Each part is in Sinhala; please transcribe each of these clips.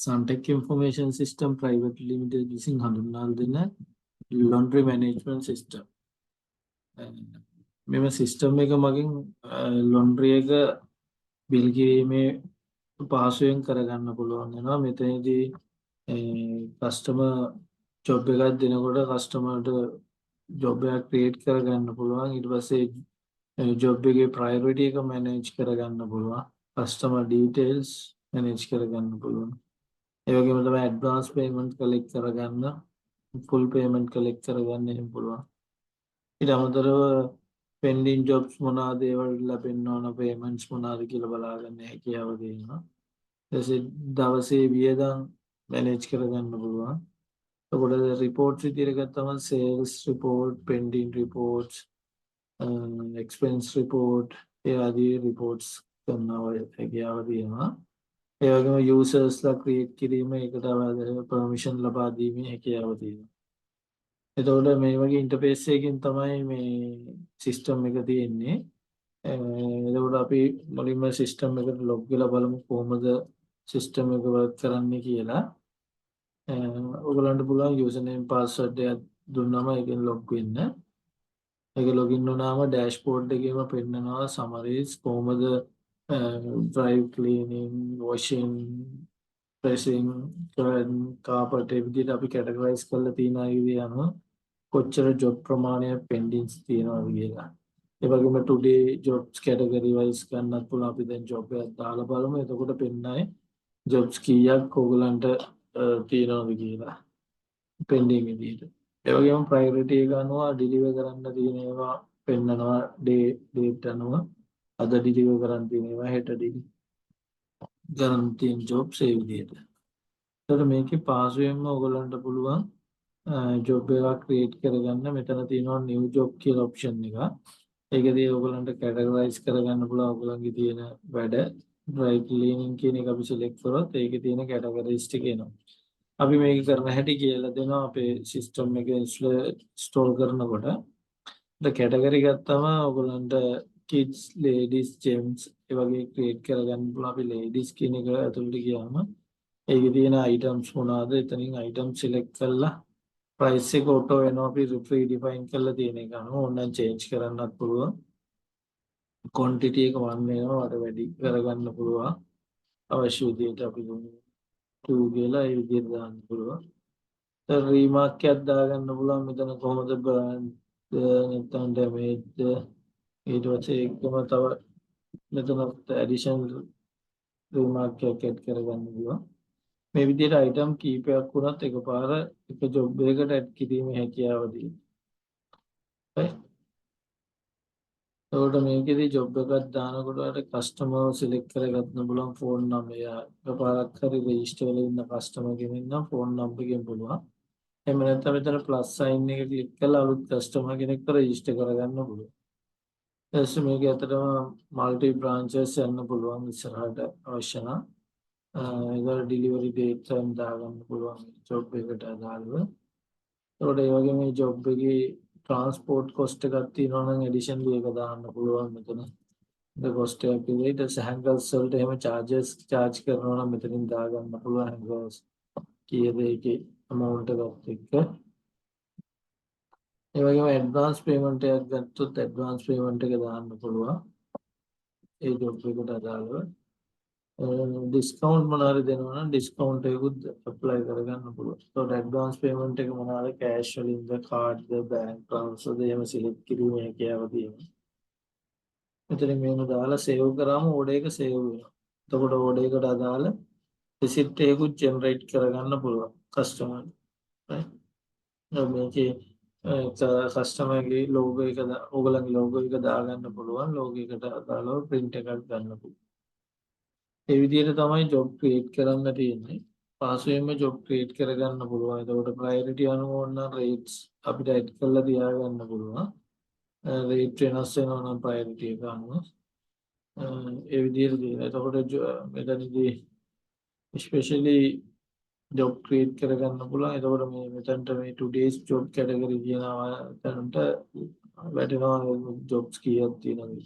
Suntech Information System Private Limited විසින් හඳුන්වා දෙන laundry management system. මෙම සිස්ටම් එක මගින් laundry එක බිල් කිරීමේ පහසුවෙන් කරගන්න පුළුවන් වෙනවා. මෙතනදී කස්ටමර් ජොබ් එකක් දෙනකොට කස්ටමර්ට ජොබ් එකක් ක්‍රියේට් කරගන්න පුළුවන්. ඊට පස්සේ ජොබ් එකේ ප්‍රයොරිටි එක මැනේජ් කරගන්න පුළුවන්. කස්ටමර් ඩීටේල්ස් මැනේජ් කරගන්න පුළුවන්. ඒ වගේම තමයි ඇඩ්වාන්ස් පේමන්ට් කලෙක්ට් කරගන්න, ෆුල් පේමන්ට් කලෙක්ට් කරගන්න එහෙම පුළුවන්. ඊට අමතරව පෙන්ඩින් ජොබ්ස් මොනවාද ඒවලට ලැබෙන්න ඕන පේමන්ට්ස් මොනවාද කියලා බලාගන්න හැකියාව තියෙනවා. ඊට දවසේ වියදම් මැනේජ් කරගන්න පුළුවන්. එතකොට රිපෝට්ස් විදිහට ගත්තම sales report, පෙන්ඩින් reports, expense report ඒ ආදී රිපෝට්ස් කරන්න හැකියාව තියෙනවා. ඒ වගේම යූසර්ස්ලා ක්‍රියේට් කිරීම ඒකට පර්මිෂන් ලබා දීමේ හැකියාව තියෙනවා. එතකොට මේ වගේ ඉන්ටර්ෆේස් එකකින් තමයි මේ සිස්ටම් එක තියෙන්නේ. එතකොට අපි මුලින්ම සිස්ටම් එකට ලොග් වෙලා බලමු කොහොමද සිස්ටම් එක වර්ක් කරන්නේ කියලා. ඔයගලන්ට පුළුවන් යූසර් නේම් පාස්වර්ඩ් එක දුන්නාම ඒකෙන් ලොග් වෙන්න. ඒක ලොගින් වුණාම ඩෑෂ්බෝඩ් එකේම පෙන්නනවා සමරීස් කොහොමද drive cleaning, washing, pressing, carpet ඒ විදිහට අපි කැටගරයිස් කරලා තියෙන අයුරිය අනුව කොච්චර ජොබ් ප්‍රමාණයක් පෙන්ඩින්ග්ස් තියෙනවද කියලා. ඒ වගේම today jobs category wise ගන්නත් පුළුවන්. අපි දැන් ජොබ් එකක් දාලා බලමු. එතකොට පෙන්නයි jobs කීයක් ඕගලන්ට තියෙනවද කියලා පෙන්ඩින්ග් විදිහට. ඒ වගේම priority එක අනුව deliver කරන්න තියෙන ඒවා පෙන්නනවා date අනුව. අද deliver කරන්න තියෙන ඒවා හෙට deliver කරන්න තියෙන jobs ඒ විදිහට. එතකොට මේකේ පාසුවෙන්ම ඔයගලන්ට පුළුවන් ජොබ් එකක් ක්‍රියේට් කරගන්න. මෙතන තියෙනවා new job කියලා ඔප්ෂන් එක. ඒකදී ඔයගලන්ට කැටගරයිස් කරගන්න පුළුවන් ඔයගලන්ගේ තියෙන වැඩ. dry cleaning කියන එක අපි select කරොත් ඒකේ තියෙන කැටගරිස් ටික එනවා. අපි මේක කරන හැටි කියලා දෙනවා අපේ සිස්ටම් එකේ ඉන්ස්ටෝල් කරනකොට. කැටගරි ගත්තම ඔයගලන්ට kids, ladies, gents ඒ වගේ ක්‍රියේට් කරගන්න පුළුවන්. අපි ladies කියන එක ඇතුළට ගියාම ඒකේ තියෙන items මොනවාද එතනින් item select කරලා price එක auto වෙනවා. අපි free define කරලා තියෙන එක අනුව ඕනනම් change කරන්නත් පුළුවන්. quantity එක 1 වෙනවා අර වැඩි කරගන්න පුළුවන්. අවශ්‍ය විදිහට අපි 2 කියලා ඒ විදිහට දාන්න පුළුවන්. දැන් remark එකක් දාගන්න පුළුවන්. මෙතන කොහොමද brand නැත්නම් damage ඊට පස්සේ ඒකම තව මෙතන additional remark එකක් add කරගන්න පුළුවන්. මේ විදිහට item කීපයක් වුණත් එකපාර එක job එකකට add කිරීමේ හැකියාව තියෙනවා. එතකොට මේකෙදි job එකක් දානකොට අර customer select කරගන්න පුළුවන් phone number. එකපාරක් හරි register වෙලා ඉන්න customer කෙනෙක් නම් phone number එකෙන් පුළුවන්. එහෙම නැත්නම් මෙතන plus sign එක click කරලා අලුත් customer කෙනෙක්ව register කරගන්න පුළුවන්. ඊට මේක ඇත්තටම multi branches යන්න පුළුවන් ඉස්සරහට අවශ්‍ය නම්. ඒකට delivery date time දාගන්න පුළුවන් job එකට අදාළව. ඒකට ඒ වගේ මේ job එකේ transport cost එකක් තියෙනවා නම් additionally ඒක දාන්න පුළුවන් මෙතන. the cost එකක් විදිහට hangers වලට එහෙම charges charge කරනවා නම් මෙතනින් දාගන්න පුළුවන් hangers කීයද ඒකේ amount එකත් එක්ක. ඒ වගේම advance payment එකක් ගත්තොත් advance payment එක දාන්න පුළුවන්. ඒ job එකට අදාළව. ඩිස්කවුන්ට් මොනවාරි දෙනවා නම් ඩිස්කවුන්ට් එකකුත් ඇප්ලයි කරගන්න පුළුවන්. ඒකට ඇඩ්වාන්ස් පේමන්ට් එක මොනවාද කෑෂ් වලින්ද කාඩ්ද බැංක් ට්‍රාන්ස්ෆර්ද එහෙම සිලෙක්ට් කිරීමේ හැකියාව තියෙනවා. මෙතන මේව දාලා සේව් කරාම ඕඩර් එක සේව් වෙනවා. එතකොට ඕඩර් එකට අදාළ රිසිප්ට් එකකුත් ජෙනරේට් කරගන්න පුළුවන් කස්ටමර්ට. right? මේකේ කස්ටමර්ගේ ලෝගෝ එක ඕගලන්ගේ ලෝගෝ එක දාගන්න පුළුවන්. ලෝගෝ එකට අදාළව print එකක් ගන්න පුළුවන්. ඒ විදිහට තමයි job create කරන්න තියෙන්නේ. පාසුවෙන්ම job create කරගන්න පුළුවන්. ඒකට priority අනුව ඕන rates අපිට add කරලා තියාගන්න පුළුවන්. rate වෙනස් වෙනවා නම් priority එක අනුව. ඒ විදිහට දෙනවා. එතකොට මෙතනදී especially job create කරගන්න පුළුවන්. එතකොට මේ මෙතනට මේ today's job category කියනවා එතනට වැටෙනවා jobs කීයක් තියෙනවද.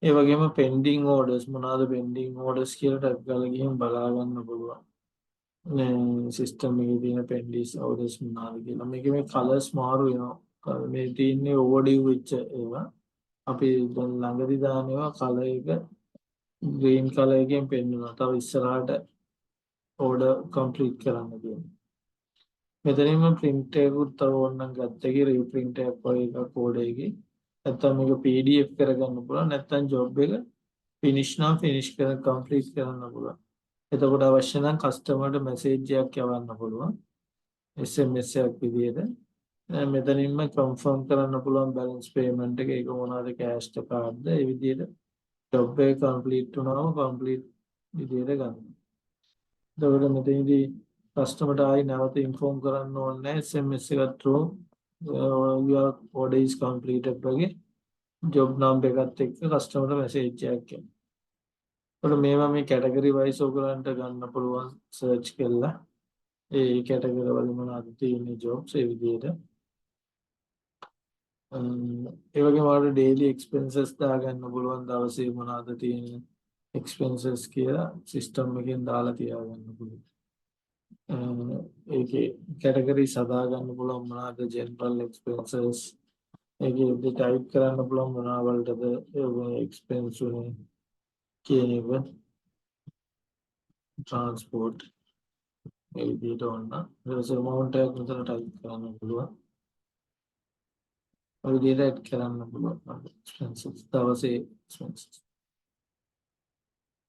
ඒ වගේම pending orders මොනවාද pending orders කියලා ටැග් කරලා ගිහින් බලා ගන්න පුළුවන්. සිස්ටම් එකේ තියෙන pending orders මොනවාද කියලා. මේකේ මේ colors මාරු වෙනවා. මේ තියෙන්නේ overdue වෙච්ච ඒවා. අපි දැන් ළඟදී දාන ඒවා color එක green color එකෙන් පෙන්වනවා. තව ඉස්සරහට order complete කරන්න තියෙනවා. මෙතනින්ම print එකකුත් තව ඕනනම් ගත්ත එකේ reprint එකක් වගේ එකක් order එකේ. නැත්නම් මේක PDF කරගන්න පුළුවන්. නැත්නම් job එක finish නම් finish කර complete කරන්න පුළුවන්. එතකොට අවශ්‍ය නම් කස්ටමර්ට මැසේජ් එකක් යවන්න පුළුවන්. SMS එකක් විදියට. මෙතනින්ම කන්ෆර්ම් කරන්න පුළුවන් බැලන්ස් පේමන්ට් එක. ඒක මොනවාද කෑෂ්ද කාඩ්ද ඒ විදියට ජොබ් එක කම්ප්ලීට් වුණාම කම්ප්ලීට් විදියට ගන්න. එතකොට මෙතනදී කස්ටමර්ට ආයි නැවත ඉන්ෆෝම් කරන්න ඕනේ නැහැ. SMS එකක් through your order is completed වගේ ජොබ් නම්බර් එකත් එක්ක කස්ටමර්ට මැසේජ් එකක් එනවා. එතකොට මේවා මේ කැටගරි වයිස් ඔයගලන්ට ගන්න පුළුවන් සර්ච් කරලා ඒ කැටගරි වල මොනවද තියෙන්නේ ජොබ්ස් ඒ විදිහට. ඒ වගේම ඔයාලට ඩේලි එක්ස්පෙන්සස් දාගන්න පුළුවන් දවසේ මොනවද තියෙන්නේ එක්ස්පෙන්සස් කියලා සිස්ටම් එකෙන් දාලා තියාගන්න පුළුවන්. ඒකේ කැටගරිස් හදා ගන්න පුළුවන් මොනවද ජෙනරල් එක්ස්පෙන්සස් ඒකේ ටයිප් කරන්න පුළුවන් මොනවා වලටද එක්ස්පෙන්ස් උනේ කියන එක transport ඒ විදිහට ඕන ඊට amount එකක් මෙතන ටයිප් කරන්න පුළුවන් ඔය විදිහට ඇඩ් කරන්න පුළුවන් expenses දවසේ expenses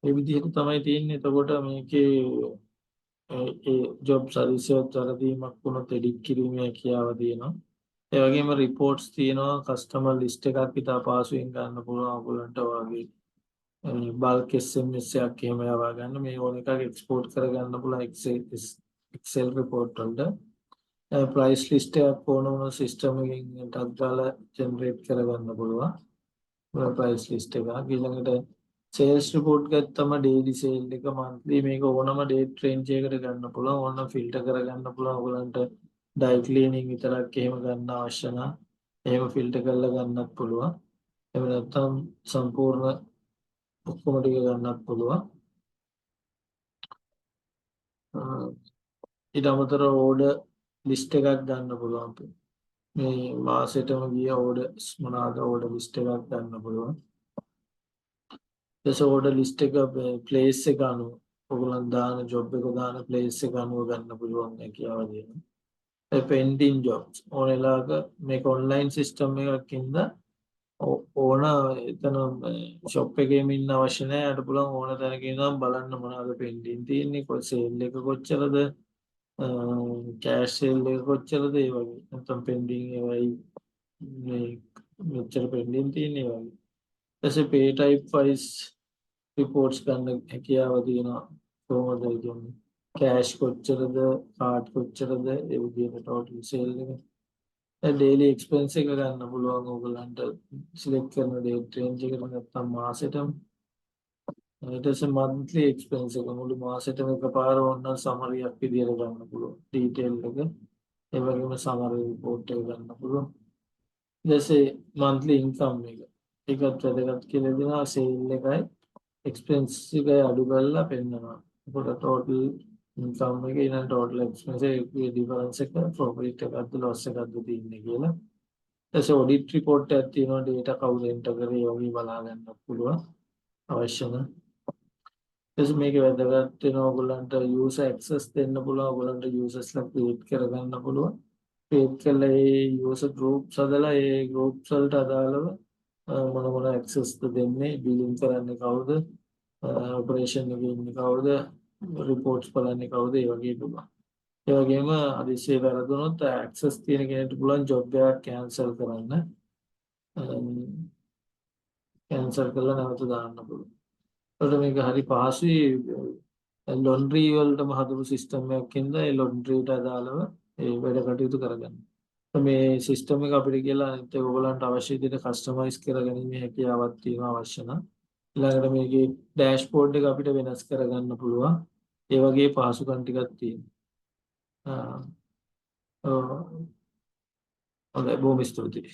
ඒ විදිහට තමයි තියෙන්නේ එතකොට මේකේ ඒ job service එකත් වලදීමක් වුණොත් edit කිරීමේ හැකියාව තියෙනවා ඒ වගේම reports තියෙනවා customer list එකක් ඉතා පහසුවෙන් ගන්න පුළුවන් ඔයගලන්ට වගේ bulk SMS එකක් එහෙම යවා ගන්න මේ ඕන එකක් export කරගන්න පුළුවන් Excel report වලට price list එකක් ඕන වුණ system එකකින් ටක් දාලා generate කරගන්න පුළුවන් price list එක ඊළඟට sales report ගත්තම daily sale එක monthly මේක ඕනම date range එකකට ගන්න පුළුවන් ඕනම filter කරගන්න පුළුවන් ඔයගලන්ට dry cleaning විතරක් එහෙම ගන්න අවශ්‍ය නම් එහෙම filter කරලා ගන්නත් පුළුවන් එහෙම නැත්නම් සම්පූර්ණ ඔක්කොම ටික ගන්නත් පුළුවන් ඊට අමතරව order list එකක් ගන්න පුළුවන් මේ මාසෙටම ගිය orders මොනවාද order list එකක් ගන්න පුළුවන් ඊට order list එක place එක අනුව ඔයගොල්ලන් දාන job එක දාන place එක අනුව ගන්න පුළුවන් හැකියාව දෙනවා pending jobs ඕන වෙලාවක මේක online system එකක් ඉඳ ඕන එතන shop එකේම ඉන්න අවශ්‍ය නැහැ යාට පුළුවන් ඕන තැනක ඉඳන් බලන්න මොනවද pending තියෙන්නේ sale එක කොච්චරද cash sale එක කොච්චරද ඒ වගේ නැත්නම් pending ඒවයි මේ මෙච්චර pending තියෙන්නේ වගේ ඊටසේ pay type wise reports ගන්න හැකියාව තියෙනවා කොහොමද කියන්නේ cash කොච්චරද card කොච්චරද ඒ විදිහට total sale එක daily expense එක ගන්න පුළුවන් ඕගලන්ට select කරන date range එකට නැත්නම් මාසෙටම ඊට පස්සේ monthly expense එක මුළු මාසෙටම එකපාර ඕනනම් summary එකක් විදියට ගන්න පුළුවන් detail එක ඒ වගේම summary report එක ගන්න පුළුවන් ඊට පස්සේ monthly income එක ඒකත් වැදගත් කියලා දෙනවා sale එකයි expense එකයි අඩු කරලා පෙන්නනවා එතකොට total income එක ඊළඟ total expense එකේ difference එක profit එකක්ද loss එකක්ද තියෙන්නේ කියලා ඊට පස්සේ audit report එකක් තියෙනවා data කවුද enter කරේ ඒ වගේ බලා ගන්න පුළුවන් අවශ්‍ය නම් එස් මේක වැදගත් වෙන ඔයගොල්ලන්ට user access දෙන්න පුළුවන් ඔයගොල්ලන්ට usersලා create කරගන්න පුළුවන් create කළා ඒ user groups හදලා ඒ groups වලට අදාළව මොන access දෙන්නේ billing කරන්නේ කවුද operation එකේ ඉන්නේ කවුද reports බලන්නේ කවුද ඒ වගේ පුළුවන් ඒ වගේම අදිස්සේ වැරදුනොත් access තියෙන කෙනෙක්ට පුළුවන් job එකක් cancel කරන්න cancel කරලා නැවත දාන්න පුළුවන් ඒකට මේක හරි පහසුයි laundry වලටම හදපු system එකක් ඉඳලා ඒ laundry ට අදාළව ඒ වැඩ කටයුතු කරගන්න. මේ system එක අපිට කියලා අනිත් ඔයගොල්ලන්ට අවශ්‍ය විදිහට customize කරගැනීමේ හැකියාවක් තියෙනවා අවශ්‍ය නම්. ඊළඟට මේකේ dashboard එක අපිට වෙනස් කරගන්න පුළුවන්. ඒ වගේ පහසුකම් ටිකක් තියෙනවා. හොඳයි බොහොම ස්තුතියි.